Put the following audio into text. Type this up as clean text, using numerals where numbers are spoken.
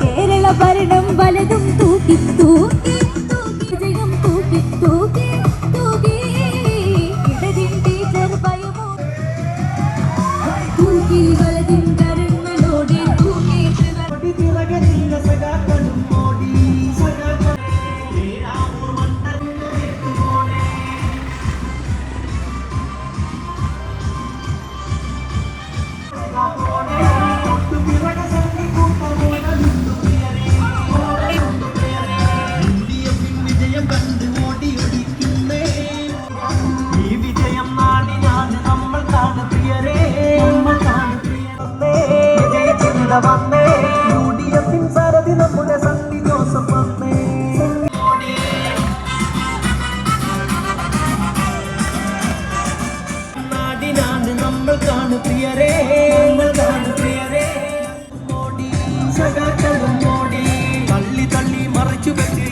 കേരള ഭരണം വലതും തൂക്കി തൂക്കി വിജയം തൂക്കി തൂക്കി തൂക്കി ഇടതിൻ ടീച്ചർ ഭയമോ തൂക്കി വലതിൻ കരങ്ങളോടെ തൂക്കി നാടിനാണ് നമ്മൾ കാണു പ്രിയരേ മോടി സഖാക്കളും മോടി തള്ളി തള്ളി മറിച്ചു വെച്ച്